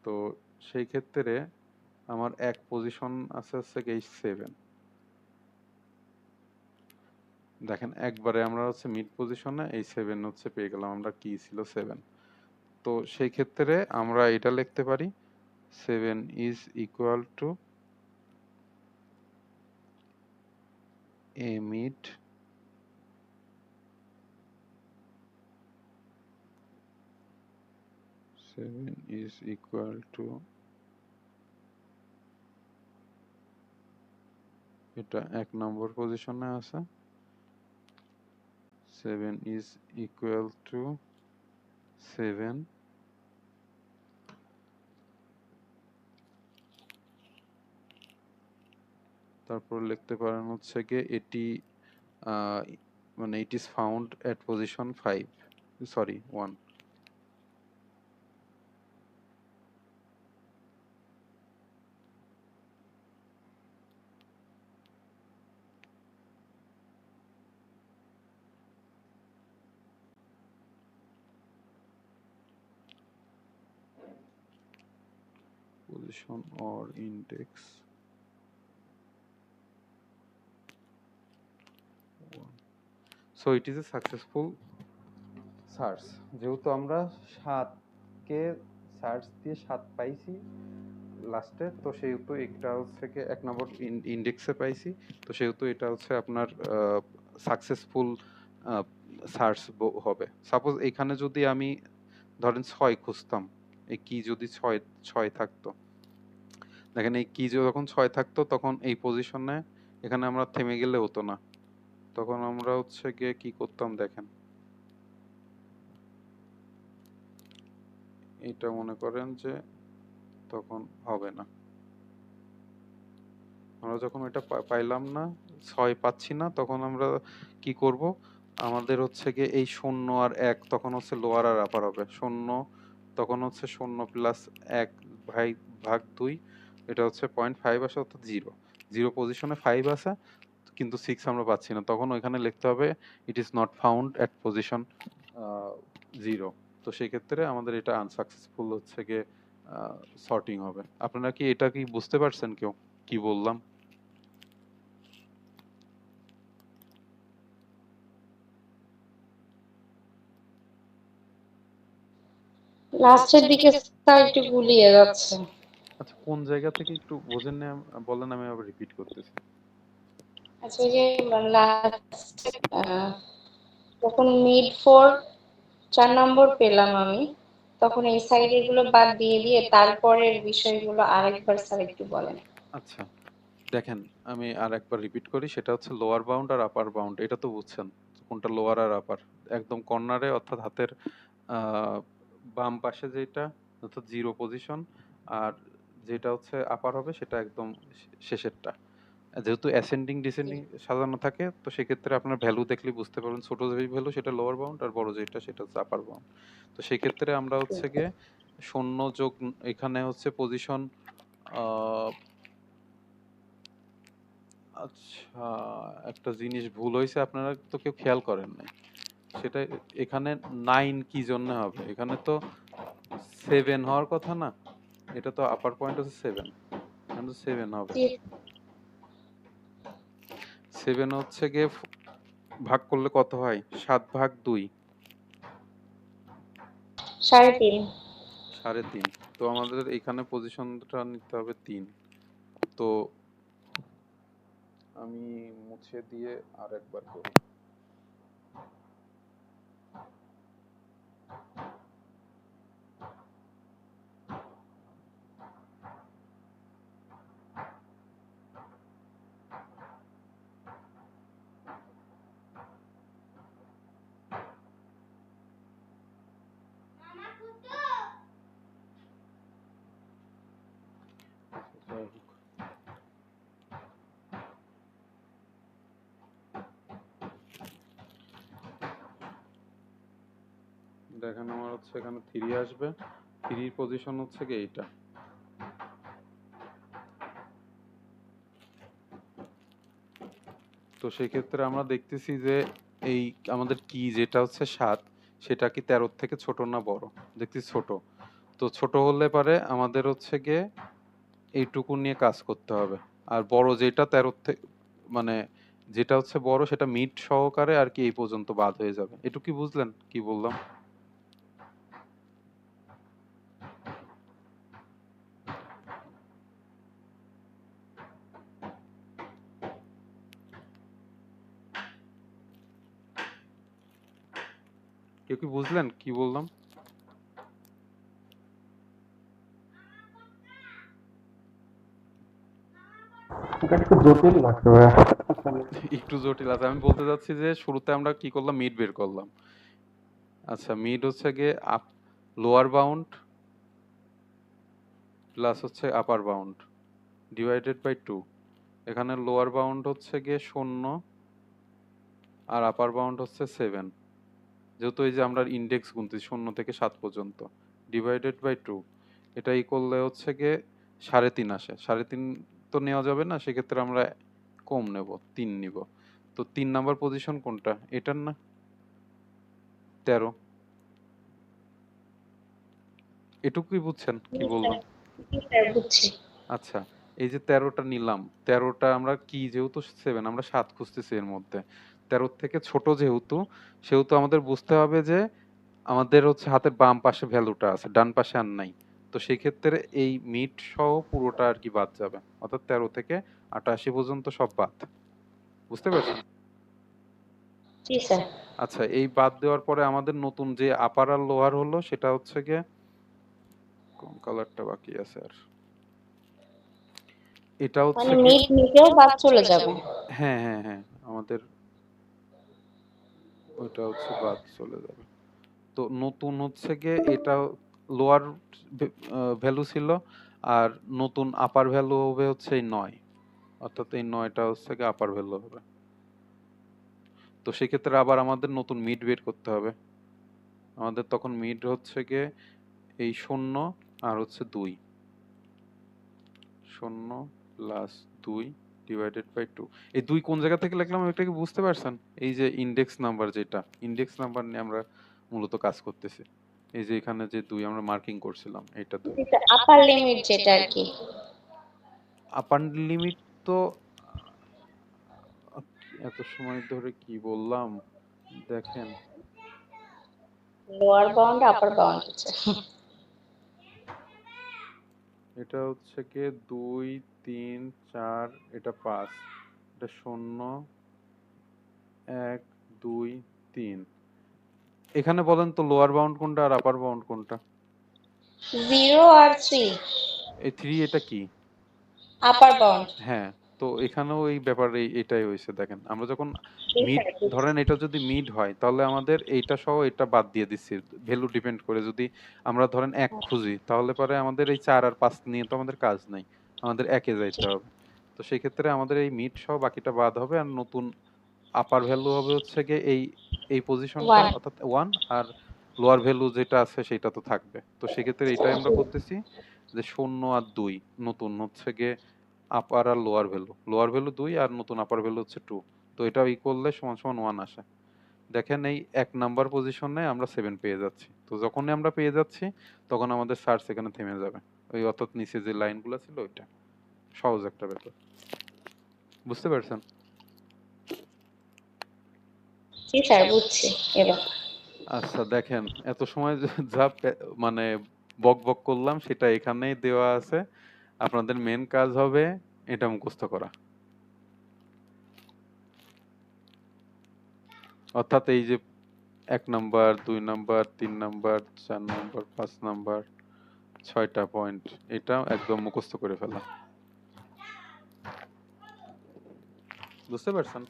তো সেই ক্ষেত্রে আমার এক পজিশন আছে হচ্ছে গিয়ে 7। দেখেন একবারে আমরা হচ্ছে মিড পজিশনে এই 7 হচ্ছে পেয়ে গেলাম, আমরা কি ছিল 7। তো সেই ক্ষেত্রে আমরা এটা লিখতে পারি 7 is equal two A mid is equal to, এটা 1 নম্বর পজিশনে আছে, 7 is equal to 7, তারপর লিখতে পারেন হচ্ছে গিয়ে এটি মানে it is found at position 5, sorry 1। Position or index 1. So it is a successful search। যেহেতু আমরা 7কে সার্চ দিয়ে 7 পাইছি লাস্টে, তো সেহেতু এটা হচ্ছে কি 1 নম্বর ইন্ডেক্সে পাইছি, তো সেহেতু এটা হচ্ছে আপনার সাকসেসফুল সার্চ হবে। সাপোজ এখানে যদি আমি ধরেন 6 খুঁজতাম, এই কি যদি 6 থাকতো, দেখেন এই কি যখন 6 থাকতো তখন এই পজিশনে এখানে আমরা থেমে গেলে হতো না, তখন আমরা হচ্ছে গিয়ে কি করতাম দেখেন, এটা মনে করেন যে তখন হবে না। আমরা যখন ওইটা পাইলাম না, 6 পাচ্ছি না, তখন আমরা কি করব, আমাদের হচ্ছে গিয়ে এই 0 আর 1 তখন হচ্ছে লোয়ার আর আপার হবে। 0 তখন হচ্ছে 0 প্লাস 1 ভাগ 2, এটা হচ্ছে 0.5 আসে, অর্থাৎ 0। 0 পজিশনে 5 আছে কিন্তু 6 আমরা পাচ্ছি না, তখন ওইখানে লিখতে হবে it is not found at position 0। তো সেই ক্ষেত্রে আমাদের এটা আনসাকসেসফুল হচ্ছে গিয়ে সর্টিং হবে। আপনারা কি এটা কি বুঝতে পারছেন কেউ কি বললাম? লাস্টের দিকে স্যার একটু গুলিয়ে যাচ্ছে। আচ্ছা কোন জায়গা থেকে একটু বোঝেন না বলেন, আমি আবার রিপিট করতেছি। আচ্ছা যে লাস্ট যখন মিড 4 4 নম্বর পেলাম আমি, তখন এই সাইডের গুলো বাদ দিয়ে দিয়ে তারপরের বিষয়গুলো আরেকবার স্যার একটু বলেন। আচ্ছা দেখেন আমি আর একবার রিপিট করি, সেটা হচ্ছে লোয়ার বাউন্ড আর আপার বাউন্ড, এটা তো বুঝছেন কোনটা লোয়ার আর আপার। একদম কর্নারে অর্থাৎ হাতের বাম পাশে যেটা অর্থাৎ 0 পজিশন, আর যেটা হচ্ছে আপার হবে সেটা একদম শেষেরটা। যেহেতু অ্যাসেন্ডিং ডিসেন্ডিং সাজানো থাকে, তো সেক্ষেত্রে আপনার ভ্যালু দেখলে বুঝতে পারবেন, ছোট যে ভ্যালু সেটা লোয়ার বাউন্ড আর বড় যেটা সেটা হচ্ছে আপার বাউন্ড। তো সেই ক্ষেত্রে আমরা হচ্ছে গিয়ে 0 যোগ এখানে হচ্ছে পজিশন, আচ্ছা একটা জিনিস ভুল হয়েছে, আপনারা তো কেউ খেয়াল করেন নাই, সেটা এখানে 9 কি জন্য হবে, এখানে তো 7 হওয়ার কথা না, এটা তো আপার পয়েন্ট হচ্ছে 7, এখানে 7 হবে। 7 হচ্ছে গিয়ে ভাগ করলে কত হয়, 7 ভাগ 2 3.5 3.5। তো আমাদের এখানে পজিশনটা নিতে হবে 3। তো আমি মুছে দিয়ে আর একবার করি। যাই হোক। দেখেন আমার হচ্ছে এখানে 3 আসবে, 3 পজিশন হচ্ছে কি এইটা। তো সেই ক্ষেত্রে আমরা দেখতেছি যে এই আমাদের কি যেটা হচ্ছে 7, সেটা কি 13 থেকে ছোট না বড়? দেখতেছি ছোট। তো ছোট হলে পারে আমাদের হচ্ছে গিয়ে এইটুকু নিয়ে কাজ করতে হবে। আর বড় যেটা 13 থেকে মানে যেটা হচ্ছে বড় সেটা মিড সহকারে আর কি এই পর্যন্ত বাদ হয়ে যাবে। এটুকু কি বুঝলেন কি বললাম? কেউ কি বুঝলেন কি বললাম? এটা একটু জটিল লাগছে ভাইয়া আসলে। একটু জটিল আছে। আমি বলতে চাচ্ছি যে শুরুতে আমরা কি করলাম? মিড বের করলাম। আচ্ছা মিড হচ্ছে গিয়ে লোয়ার বাউন্ড প্লাস হচ্ছে আপার বাউন্ড ডিভাইডেড বাই 2। এখানে লোয়ার বাউন্ড হচ্ছে গিয়ে 0 আর আপার বাউন্ড হচ্ছে 7। যেহেতু এই যে আমরা ইন্ডেক্স গুনতেছি 0 থেকে 7 পর্যন্ত, ডিভাইডেড বাই 2। এটা করলে হচ্ছে গিয়ে 3.5 আসে। 3.5 তো নেওয়া যাবে না, সেক্ষেত্রে আমরা কম নেব, 3 নিব। তো 3 নাম্বার পজিশন কোনটা? এটার না? 13। এটুকুই বুঝছেন কি বললাম? জি স্যার, বুঝছি। আচ্ছা, এই যে 13টা নিলাম, 13টা আমরা কি যেহেতু 7 আমরা 7 খুঁজতেছি এর মধ্যে। 13 থেকে ছোট যেহেতু, সেহেতু আমাদের বুঝতে হবে যে আমাদের হচ্ছে হাতের বাম পাশে ভ্যালুটা আছে, ডান পাশে আর নাই। তো সেই ক্ষেত্রে এই মিড সহ পুরোটা আর কি বাদ যাবে। অর্থাৎ 13 থেকে 88 পর্যন্ত সব বাদ। বুঝতে পারছেন? জি স্যার। আচ্ছা, এই বাদ দেওয়ার পরে আমাদের নতুন যে আপার আর লোয়ার হলো সেটা হচ্ছে গিয়ে কোন কালারটা বাকি আছে আর? এটা হচ্ছে মানে কি মিড নিতেও বাদ চলে যাবে। হ্যাঁ, হ্যাঁ, হ্যাঁ। আমাদের ওইটা হচ্ছে বাদ চলে যাবে। তো নতুন হচ্ছে গিয়ে এটা লোয়ার ভ্যালু ছিল, আর নতুন আপার ভ্যালু হবে হচ্ছে এই 9। অর্থাৎ এই 9টা হচ্ছে গিয়ে আপার ভ্যালু হবে। তো সেক্ষেত্রে আবার আমাদের নতুন মিড বের করতে হবে। আমাদের তখন মিড হচ্ছে গিয়ে এই 0 আর হচ্ছে 2। 0 প্লাস 2 ডিভাইডেড বাই 2। এই 2 কোন জায়গা থেকে লিখলাম এটা কি বুঝতে পারছেন? এই যে ইনডেক্স নাম্বার যেটা, ইনডেক্স নাম্বার নিয়ে আমরা মূলত কাজ করতেছি। এই যে এখানে যে 2 আমরা মার্কিং করছিলাম, এটা 2। আপার লিমিট যেটা আর কি। আপার লিমিট তো এত সময় ধরে কি বললাম দেখেন। লোয়ার বাউন্ড আপার বাউন্ড আছে। এটা হচ্ছে কি 2 3 4, এটা 5, এটা 0 1 2 3। এখানে বলেন তো লোয়ার বাউন্ড কোনটা আর আপার বাউন্ড কোনটা? 0 আর 3 এই 3 এটা কি? আপার বাউন্ড। হ্যাঁ, তো এখানেও এই ব্যাপারে এটাই হয়েছে দেখেন। আমরা যখন জি মিড স্যার, বুঝছি। ধরেন এটা যদি মিড হয় তাহলে আমাদের এইটা সহ এটা বাদ দিয়ে দিচ্ছি। ভ্যালু ডিপেন্ড করে যদি আমরা ধরেন 1 খুঁজি তাহলে পরে আমাদের এই 4 আর 5 নিয়ে তো আমাদের কাজ নাই। আমাদের 1 এ যাইতে হবে। তো সেই ক্ষেত্রে আমাদের এই মিড সহ বাকিটা বাদ হবে, আর নতুন আপার ভ্যালু হবে হচ্ছে গিয়ে এই পজিশনটা 1। অর্থাৎ 1, আর লোয়ার ভ্যালু যেটা আছে সেটা তো থাকবে। তো সেক্ষেত্রে এটাই আমরা করতেছি যে 0 আর 2 নতুন হচ্ছে গিয়ে আপার আর লোয়ার ভ্যালু। লোয়ার ভ্যালু 2 আর নতুন আপার ভ্যালু হচ্ছে 2। তো এটা করলে সমান সমান 1 আসে। দেখেন এই 1 নাম্বার পজিশনে আমরা 7 পেয়ে যাচ্ছি। তো যখনই আমরা পেয়ে যাচ্ছি তখন আমাদের সার্চ এখানে থেমে যাবে। ওই অর্থাৎ নিচে যে লাইনগুলো ছিল ওইটা। সহজ একটা ব্যাপার। বুঝতে পারছেন? জি স্যার, বুঝছি এবার। আচ্ছা দেখেন এত সময় যা মানে বক বক করলাম সেটা এখানেই দেওয়া আছে। আপনাদের মেন কাজ হবে এটা মুখস্থ করা। অর্থাৎ এই যে 1 number 2 number 3 number 4 number 5 number 6টা পয়েন্ট এটা একদম মুখস্থ করে ফেলা। বুঝতে পারছেন?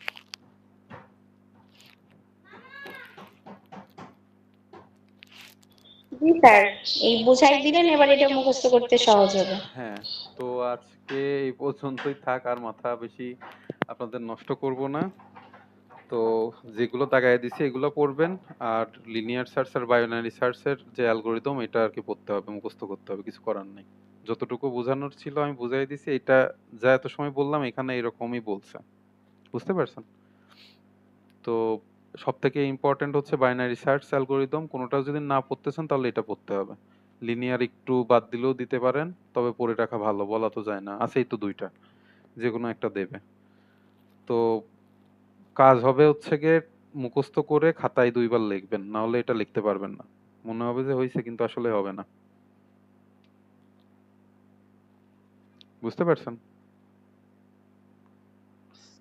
জি স্যার, এই বুঝাই দিলেন, এবার এটা মুখস্থ করতে সহজ হবে। হ্যাঁ, তো আজকে এই পর্যন্তই থাক, আর মাথা বেশি আপনাদের নষ্ট করব না। তো যেগুলো দাগায় দিছি এগুলো পড়বেন, আর লিনিয়ার সার্চ আর বাইনারি সার্চের যে অ্যালগরিদম এটা আর কি পড়তে হবে, মুখস্থ করতে হবে, কিছু করার নেই। যতটুকু বোঝানোর ছিল আমি বুঝাই দিছি, এটা যা এত সময় বললাম এখানে এরকমই বলছে, বুঝতে পারছেন? তো সবথেকে ইম্পর্টেন্ট হচ্ছে বাইনারি সার্চ অ্যালগরিদম, কোনোটা যদি না পড়তেছেন তাহলে এটা পড়তে হবে। লিনিয়ার একটু বাদ দিলেও দিতে পারেন, তবে পড়ে রাখা ভালো, বলা তো যায় না, আছেই তো দুইটা, যে কোনো একটা দেবে। তো কাজ হবে হচ্ছে গিয়ে মুখস্থ করে খাতায় 2 বার লিখবেন, না হলে এটা লিখতে পারবেন না। মনে হবে যে হয়েছে কিন্তু আসলে হবে না, বুঝতে পারছেন?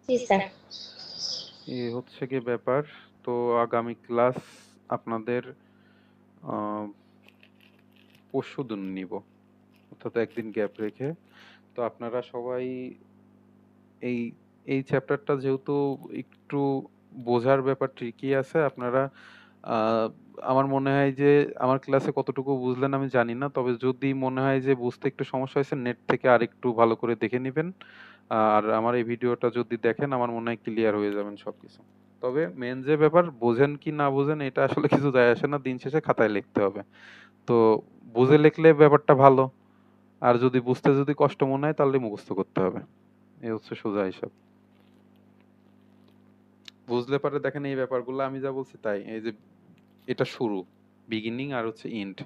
জি স্যার। এই হচ্ছে কি ব্যাপার। তো আগামী ক্লাস আপনাদের আহ পরশুদিন নিব, অর্থাৎ একদিন গ্যাপ রেখে। তো আপনারা সবাই এই এই চ্যাপ্টারটা যেহেতু একটু বোঝার ব্যাপার ট্রিকি আছে, আপনারা আমার মনে হয় যে আমার ক্লাসে কতটুকু বুঝলেন আমি জানি না, তবে যদি মনে হয় যে বুঝতে একটু সমস্যা হয়েছে নেট থেকে আরেকটু ভালো করে দেখে নেবেন, আর আমার এই ভিডিওটা যদি দেখেন আমার মনে হয় ক্লিয়ার হয়ে যাবেন সবকিছু। তবে মেন যে ব্যাপার, বোঝেন কি না বোঝেন এটা আসলে কিছু যায় আসে না, দিন শেষে খাতায় লিখতে হবে। তো বুঝে লিখলে ব্যাপারটা ভালো, আর যদি বুঝতে যদি কষ্ট মনে হয় তাহলে মুখস্থ করতে হবে, এই হচ্ছে সোজা হিসাব। বুঝলে পারে দেখেন এই ব্যাপারগুলো আমি যা বলছি তাই, এই যে এটা শুরু, বিগিনিং আর হচ্ছে এন্ড।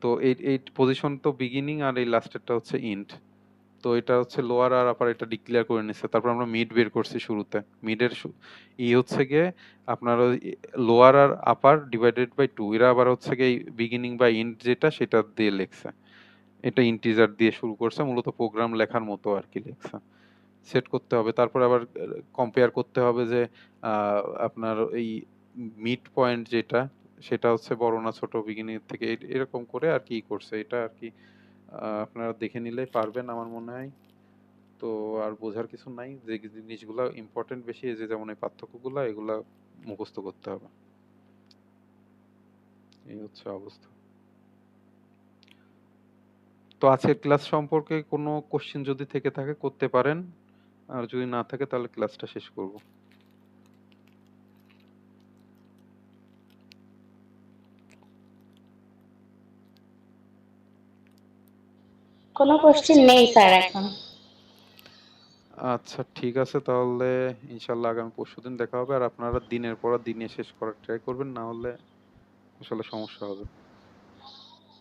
তো এই এই পজিশন তো বিগিনিং, আর এই লাস্টেরটা হচ্ছে এন্ড। তো এটা হচ্ছে লোয়ার আর আপার, এটা ডিক্লেয়ার করে নিচ্ছে, তারপর আমরা মিড বের করছি শুরুতে। মিডের ই হচ্ছে গিয়ে আপনার লোয়ার আর আপার ডিভাইডেড বাই 2, এরা আবার হচ্ছে গিয়ে বিগিনিং বা এন্ড যেটা সেটা দিয়ে লেখছে। এটা ইন্টিজার দিয়ে শুরু করছে, মূলত প্রোগ্রাম লেখার মতো আর কি লেখছে। সেট করতে হবে, তারপর আবার কম্পেয়ার করতে হবে যে আপনার এই মিড পয়েন্ট যেটা, সেটা হচ্ছে বড় না ছোট বিগিনিং থেকে, এরকম করে আর কি করছে এটা আর কি। আপনারা দেখে নিলেই পারবেন আমার মনে হয়। তো আর বোঝার কিছু নাই, যে জিনিসগুলো ইম্পর্টেন্ট বেশি, এই যে যেমন এই পার্থক্যগুলো এগুলা মুখস্থ করতে হবে, এই হচ্ছে অবস্থা। তো আজকের ক্লাস সম্পর্কে কোনো কোশ্চেন যদি থেকে থাকে করতে পারেন, আর যদি না থাকে তাহলে ক্লাসটা শেষ করব। কোনো কোশ্চেন নেই স্যার এখন। আচ্ছা ঠিক আছে, তাহলে ইনশাল্লাহ আগামী পরশুদিন দেখা হবে, আর আপনারা দিনের পর দিনে শেষ করার ট্রাই করবেন, না হলে আসলে সমস্যা হবে।